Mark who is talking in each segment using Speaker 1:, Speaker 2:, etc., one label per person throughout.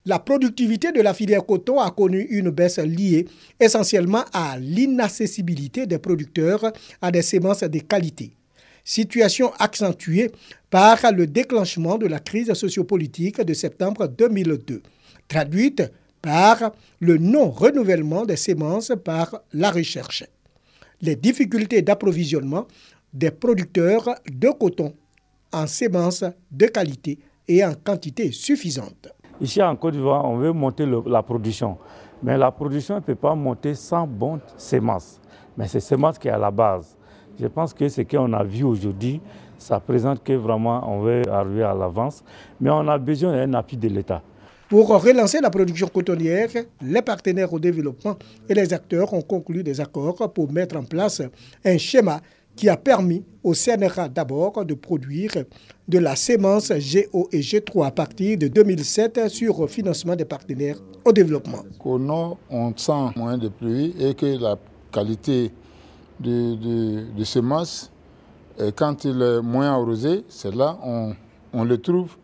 Speaker 1: La productivité de la filière coton a connu une baisse liée essentiellement à l'inaccessibilité des producteurs à des semences de qualité. Situation accentuée par le déclenchement de la crise sociopolitique de septembre 2002, traduite par le non-renouvellement des semences par la recherche. Les difficultés d'approvisionnement des producteurs de coton en semences de qualité et en quantité suffisante.
Speaker 2: Ici en Côte d'Ivoire, on veut monter la production, mais la production ne peut pas monter sans bonnes semences. Mais c'est semences qui est à la base. Je pense que ce qu'on a vu aujourd'hui, ça présente que vraiment on veut arriver à l'avance, mais on a besoin d'un appui de l'État.
Speaker 1: Pour relancer la production cotonnière, les partenaires au développement et les acteurs ont conclu des accords pour mettre en place un schéma qui a permis au CNRA d'abord de produire de la sémence GO et G3 à partir de 2007 sur financement des partenaires au développement.
Speaker 3: Au nord, on sent moins de pluie et que la qualité de semences, quand il est moins arrosé, c'est là on le trouve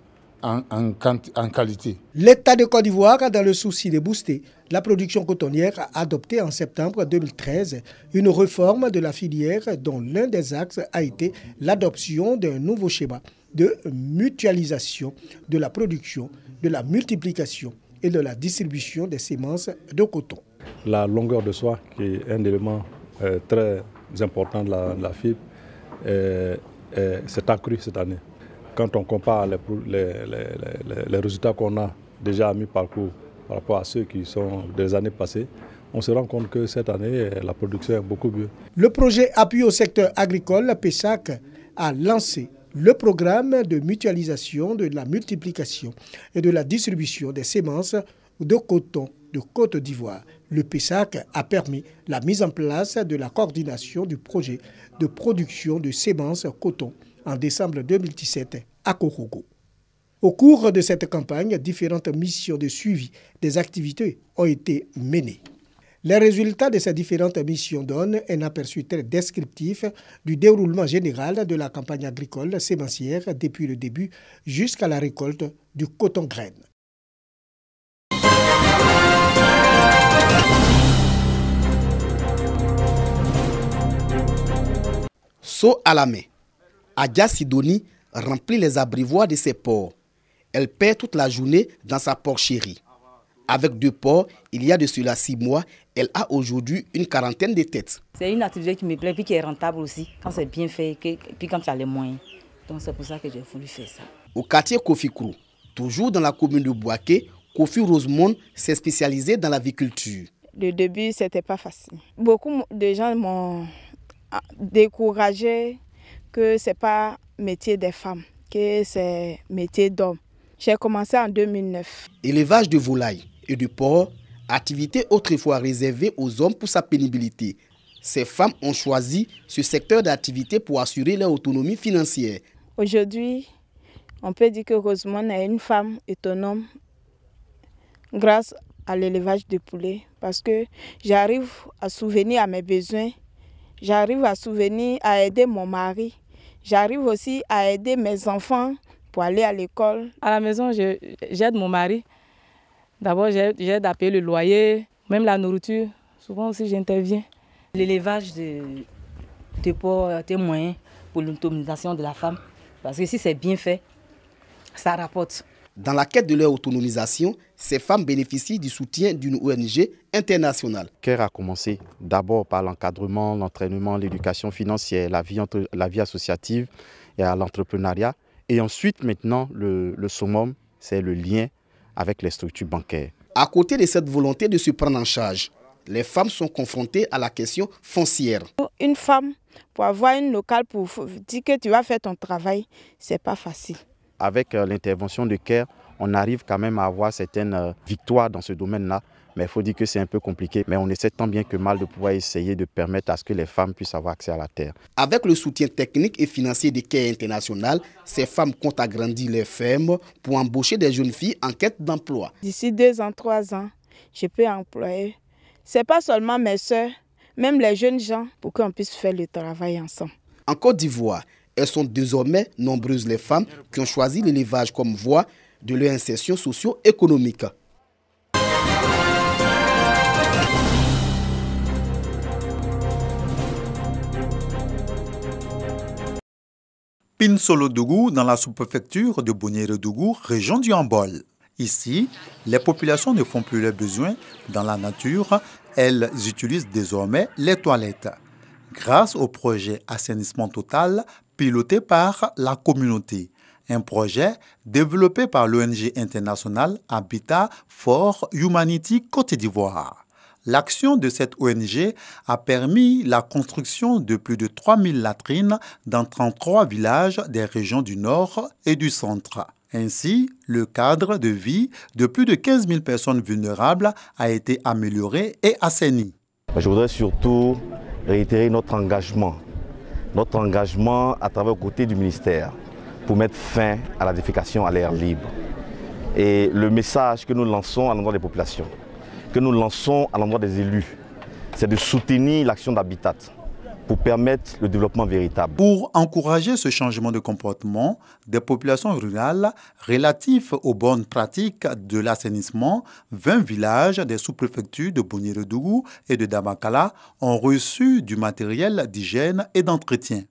Speaker 3: en qualité.
Speaker 1: L'État de Côte d'Ivoire, dans le souci de booster la production cotonnière, a adopté en septembre 2013 une réforme de la filière dont l'un des axes a été l'adoption d'un nouveau schéma de mutualisation de la production, de la multiplication et de la distribution des semences de coton.
Speaker 4: La longueur de soie, qui est un élément très important de la fibre, s'est accrue cette année. Quand on compare les résultats qu'on a déjà à mi-parcours par rapport à ceux qui sont des années passées, on se rend compte que cette année, la production est beaucoup mieux.
Speaker 1: Le projet Appui au secteur agricole, PESAC, a lancé le programme de mutualisation, de la multiplication et de la distribution des semences de coton de Côte d'Ivoire. Le PESAC a permis la mise en place de la coordination du projet de production de semences coton en décembre 2017 à Korogo. Au cours de cette campagne, différentes missions de suivi des activités ont été menées. Les résultats de ces différentes missions donnent un aperçu très descriptif du déroulement général de la campagne agricole sémencière depuis le début jusqu'à la récolte du coton-graine.
Speaker 5: Saut à la main. Adja Sidoni remplit les abreuvoirs de ses porcs. Elle perd toute la journée dans sa porcherie. Avec 2 porcs, il y a de cela 6 mois, elle a aujourd'hui une quarantaine de têtes.
Speaker 6: C'est une activité qui me plaît et qui est rentable aussi, quand c'est bien fait et puis quand tu as les moyens. Donc c'est pour ça que j'ai voulu faire ça.
Speaker 5: Au quartier Kofi Krou, toujours dans la commune de Bouaké, Kofi Rosemonde s'est spécialisé dans l'aviculture.
Speaker 7: Le début, ce n'était pas facile. Beaucoup de gens m'ont découragé que ce n'est pas métier des femmes, que c'est métier d'hommes. J'ai commencé en 2009.
Speaker 5: Élevage de volailles et de porcs, activité autrefois réservée aux hommes pour sa pénibilité. Ces femmes ont choisi ce secteur d'activité pour assurer leur autonomie financière.
Speaker 7: Aujourd'hui, on peut dire que Rosemonde est une femme autonome grâce à l'élevage de poulets parce que j'arrive à subvenir à mes besoins, j'arrive à subvenir à aider mon mari, j'arrive aussi à aider mes enfants pour aller à l'école.
Speaker 6: À la maison, j'aide mon mari. D'abord, j'aide à payer le loyer, même la nourriture. Souvent aussi, j'interviens. L'élevage de porcs est un moyen pour l'autonomisation de la femme. Parce que si c'est bien fait, ça rapporte.
Speaker 5: Dans la quête de leur autonomisation, ces femmes bénéficient du soutien d'une ONG internationale.
Speaker 8: CARE a commencé d'abord par l'encadrement, l'entraînement, l'éducation financière, la vie associative et à l'entrepreneuriat. Et ensuite, maintenant, le summum, c'est le lien avec les structures bancaires.
Speaker 5: À côté de cette volonté de se prendre en charge, les femmes sont confrontées à la question foncière.
Speaker 7: Une femme, pour avoir une locale, pour dire que tu vas faire ton travail, ce n'est pas facile.
Speaker 8: Avec l'intervention de CARE, on arrive quand même à avoir certaines victoires dans ce domaine-là. Mais il faut dire que c'est un peu compliqué. Mais on essaie tant bien que mal de pouvoir essayer de permettre à ce que les femmes puissent avoir accès à la terre.
Speaker 5: Avec le soutien technique et financier de CARE International, ces femmes comptent agrandir les fermes pour embaucher des jeunes filles en quête d'emploi.
Speaker 7: D'ici 2 ans, 3 ans, je peux employer. Ce n'est pas seulement mes soeurs, même les jeunes gens, pour qu'on puisse faire le travail ensemble.
Speaker 5: En Côte d'Ivoire, elles sont désormais nombreuses les femmes qui ont choisi l'élevage comme voie de leur insertion socio-économique.
Speaker 9: Pinsolodougou, dans la sous-préfecture de Bouniré-Dougou, région du Hambol. Ici, les populations ne font plus leurs besoins dans la nature, elles utilisent désormais les toilettes. Grâce au projet Assainissement Total, piloté par la communauté. Un projet développé par l'ONG internationale Habitat for Humanity Côte d'Ivoire. L'action de cette ONG a permis la construction de plus de 3000 latrines dans 33 villages des régions du Nord et du Centre. Ainsi, le cadre de vie de plus de 15 000 personnes vulnérables a été amélioré et assaini.
Speaker 10: Je voudrais surtout réitérer notre engagement à travers le côté du ministère pour mettre fin à la défécation à l'air libre. Et le message que nous lançons à l'endroit des populations, que nous lançons à l'endroit des élus, c'est de soutenir l'action d'Habitat pour permettre le développement véritable.
Speaker 9: Pour encourager ce changement de comportement des populations rurales relatifs aux bonnes pratiques de l'assainissement, 20 villages des sous-préfectures de Bouniré-Dougou et de Dabakala ont reçu du matériel d'hygiène et d'entretien.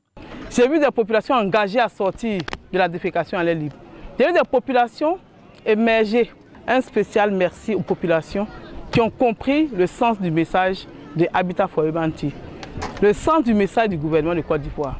Speaker 11: J'ai vu des populations engagées à sortir de la défécation à l'air libre. J'ai vu des populations émerger. Un spécial merci aux populations qui ont compris le sens du message de Habitat for Humanity. Le sens du message du gouvernement de Côte d'Ivoire,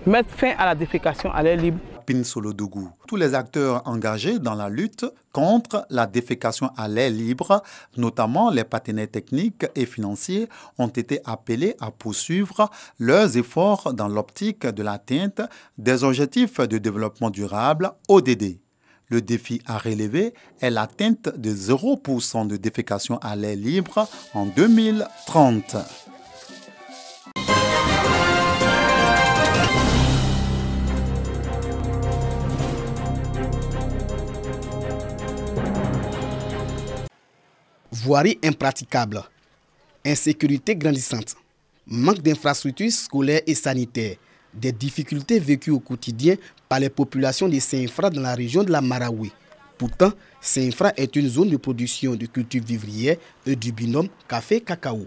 Speaker 11: mettre fin à la défécation à l'air libre.
Speaker 9: Pinsolodougou. Tous les acteurs engagés dans la lutte contre la défécation à l'air libre, notamment les partenaires techniques et financiers, ont été appelés à poursuivre leurs efforts dans l'optique de l'atteinte des objectifs de développement durable ODD. Le défi à relever est l'atteinte de 0% de défécation à l'air libre en 2030.
Speaker 5: Voirie impraticable, insécurité grandissante, manque d'infrastructures scolaires et sanitaires, des difficultés vécues au quotidien par les populations de Saint-Infra dans la région de la Marawi. Pourtant, Saint-Infra est une zone de production de cultures vivrières et du binôme café-cacao.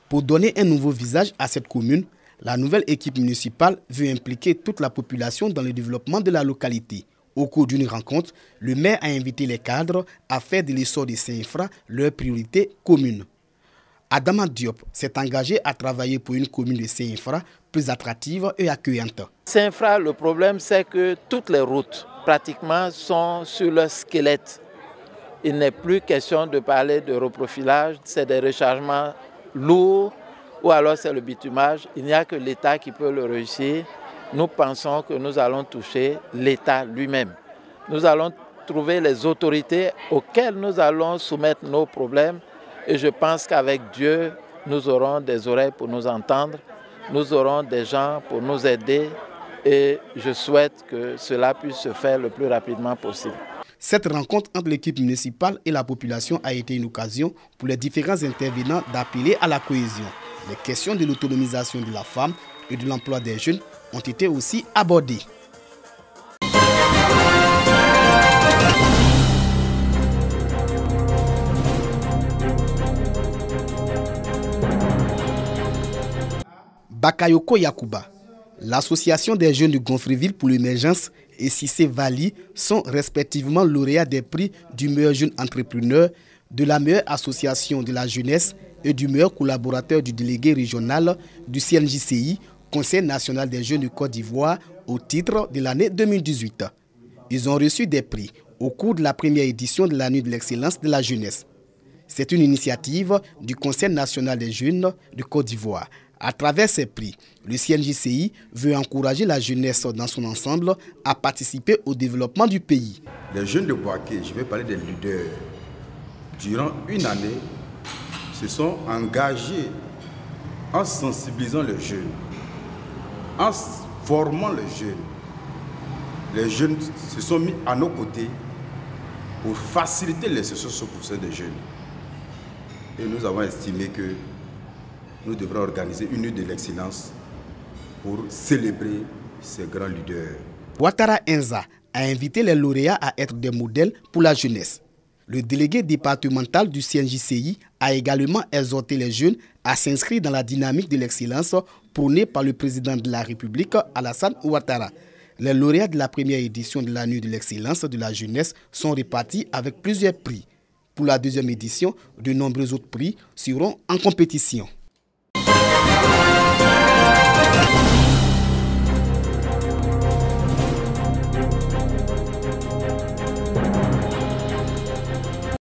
Speaker 5: Pour donner un nouveau visage à cette commune, la nouvelle équipe municipale veut impliquer toute la population dans le développement de la localité. Au cours d'une rencontre, le maire a invité les cadres à faire de l'essor de Saint-Infra leur priorité commune. Adama Diop s'est engagé à travailler pour une commune de Saint-Infra plus attractive et accueillante.
Speaker 12: Saint-Infra, le problème, c'est que toutes les routes, pratiquement, sont sur le squelette. Il n'est plus question de parler de reprofilage, c'est des rechargements lourds ou alors c'est le bitumage. Il n'y a que l'État qui peut le réussir. Nous pensons que nous allons toucher l'État lui-même. Nous allons trouver les autorités auxquelles nous allons soumettre nos problèmes. Et je pense qu'avec Dieu, nous aurons des oreilles pour nous entendre. Nous aurons des gens pour nous aider. Et je souhaite que cela puisse se faire le plus rapidement possible.
Speaker 5: Cette rencontre entre l'équipe municipale et la population a été une occasion pour les différents intervenants d'appeler à la cohésion. Les questions de l'autonomisation de la femme et de l'emploi des jeunes ont été aussi abordées. Bakayoko Yakuba, l'association des jeunes de Gonfreville pour l'émergence et Cissé Vali sont respectivement lauréats des prix du meilleur jeune entrepreneur, de la meilleure association de la jeunesse et du meilleur collaborateur du délégué régional du CNJCI, Conseil national des jeunes de Côte d'Ivoire, au titre de l'année 2018. Ils ont reçu des prix au cours de la première édition de la Nuit de l'excellence de la jeunesse. C'est une initiative du Conseil national des jeunes de Côte d'Ivoire. À travers ces prix, le CNJCI veut encourager la jeunesse dans son ensemble à participer au développement du pays.
Speaker 13: Les jeunes de Boaké, je vais parler des leaders, durant une année, se sont engagés en sensibilisant les jeunes, en formant les jeunes. Les jeunes se sont mis à nos côtés pour faciliter les sessions pour des jeunes. Et nous avons estimé que nous devrons organiser une nuit de l'excellence pour célébrer ces grands leaders.
Speaker 5: Ouattara Enza a invité les lauréats à être des modèles pour la jeunesse. Le délégué départemental du CNJCI a également exhorté les jeunes à s'inscrire dans la dynamique de l'excellence prônée par le président de la République, Alassane Ouattara. Les lauréats de la première édition de la Nuit de l'excellence de la jeunesse sont répartis avec plusieurs prix. Pour la deuxième édition, de nombreux autres prix seront en compétition.